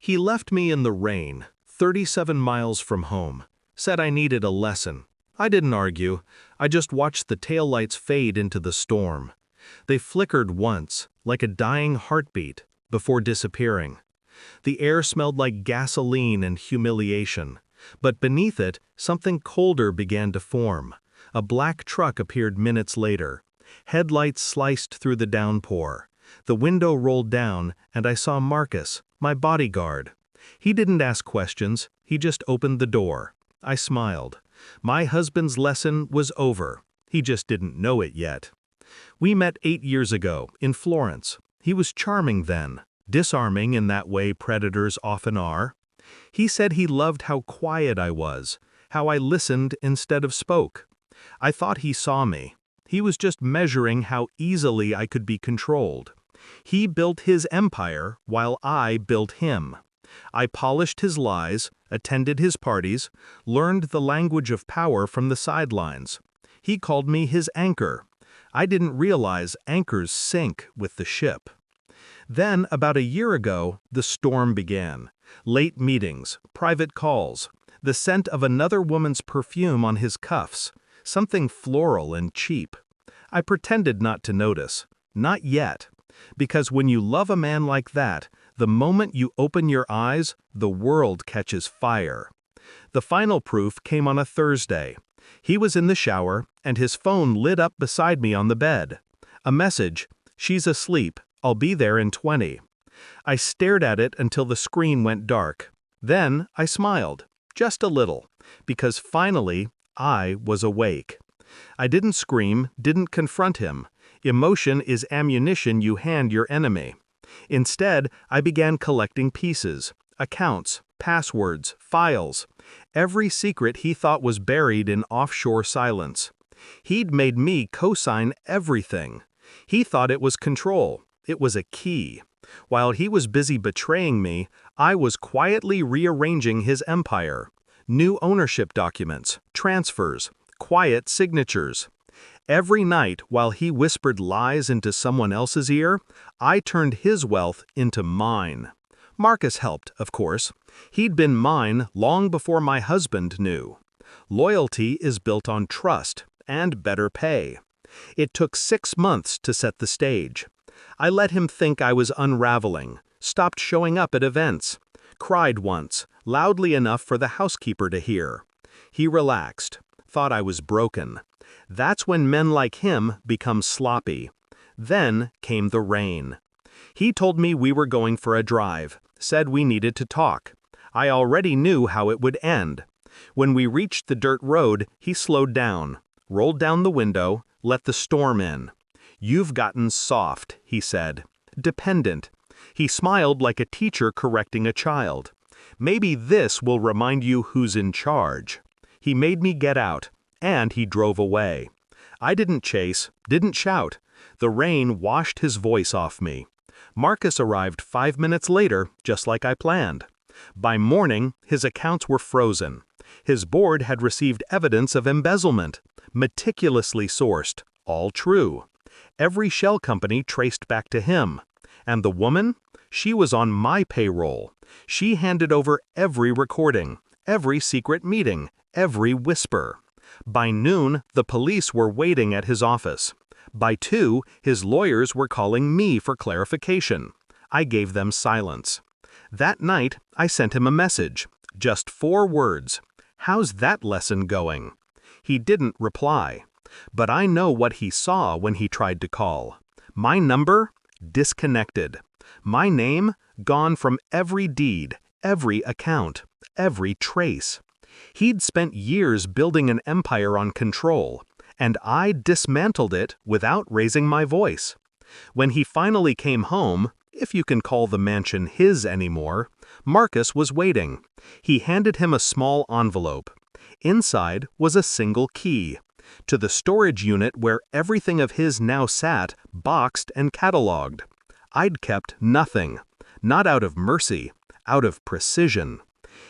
He left me in the rain, 37 miles from home, said I needed a lesson. I didn't argue, I just watched the taillights fade into the storm. They flickered once, like a dying heartbeat, before disappearing. The air smelled like gasoline and humiliation, but beneath it, something colder began to form. A black truck appeared minutes later. Headlights sliced through the downpour. The window rolled down, and I saw Marcus, my bodyguard. He didn't ask questions, he just opened the door. I smiled. My husband's lesson was over. He just didn't know it yet. We met 8 years ago, in Florence. He was charming then, disarming in that way predators often are. He said he loved how quiet I was, how I listened instead of spoke. I thought he saw me. He was just measuring how easily I could be controlled. He built his empire while I built him. I polished his lies, attended his parties, learned the language of power from the sidelines. He called me his anchor. I didn't realize anchors sink with the ship. Then, about a year ago, the storm began. Late meetings, private calls, the scent of another woman's perfume on his cuffs, something floral and cheap. I pretended not to notice. Not yet. Because when you love a man like that, the moment you open your eyes, the world catches fire. The final proof came on a Thursday. He was in the shower, and his phone lit up beside me on the bed. A message, "She's asleep, I'll be there in 20. I stared at it until the screen went dark. Then I smiled, just a little, because finally I was awake. I didn't scream, didn't confront him. Emotion is ammunition you hand your enemy. Instead, I began collecting pieces, accounts, passwords, files, every secret he thought was buried in offshore silence. He'd made me co-sign everything. He thought it was control. It was a key. While he was busy betraying me, I was quietly rearranging his empire. New ownership documents, transfers, quiet signatures. Every night, while he whispered lies into someone else's ear, I turned his wealth into mine. Marcus helped, of course. He'd been mine long before my husband knew. Loyalty is built on trust and better pay. It took 6 months to set the stage. I let him think I was unraveling, stopped showing up at events, cried once, loudly enough for the housekeeper to hear. He relaxed, thought I was broken. That's when men like him become sloppy. Then came the rain. He told me we were going for a drive, said we needed to talk. I already knew how it would end. When we reached the dirt road, he slowed down, rolled down the window, let the storm in. "You've gotten soft," he said. "Dependent." He smiled like a teacher correcting a child. "Maybe this will remind you who's in charge." He made me get out, and he drove away. I didn't chase, didn't shout. The rain washed his voice off me. Marcus arrived 5 minutes later, just like I planned. By morning, his accounts were frozen. His board had received evidence of embezzlement, meticulously sourced, all true. Every shell company traced back to him. And the woman? She was on my payroll. She handed over every recording, every secret meeting, every whisper. By noon, the police were waiting at his office. By 2, his lawyers were calling me for clarification. I gave them silence. That night, I sent him a message. Just 4 words. "How's that lesson going?" He didn't reply. But I know what he saw when he tried to call. My number? Disconnected. My name? Gone from every deed, every account, every trace. He'd spent years building an empire on control, and I dismantled it without raising my voice. When he finally came home, if you can call the mansion his anymore, Marcus was waiting. He handed him a small envelope. Inside was a single key to the storage unit where everything of his now sat, boxed and cataloged. I'd kept nothing, not out of mercy, out of precision.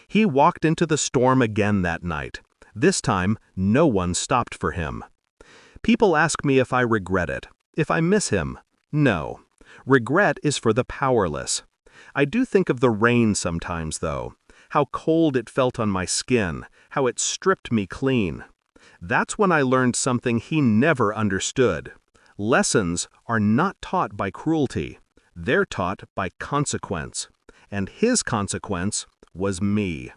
He walked into the storm again that night. This time, no one stopped for him. People ask me if I regret it, if I miss him. No. Regret is for the powerless. I do think of the rain sometimes, though. How cold it felt on my skin, how it stripped me clean. That's when I learned something he never understood. Lessons are not taught by cruelty. They're taught by consequence. And his consequence was me.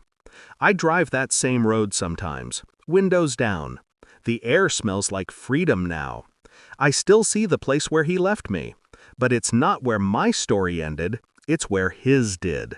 I drive that same road sometimes, windows down. The air smells like freedom now. I still see the place where he left me. But it's not where my story ended, it's where his did.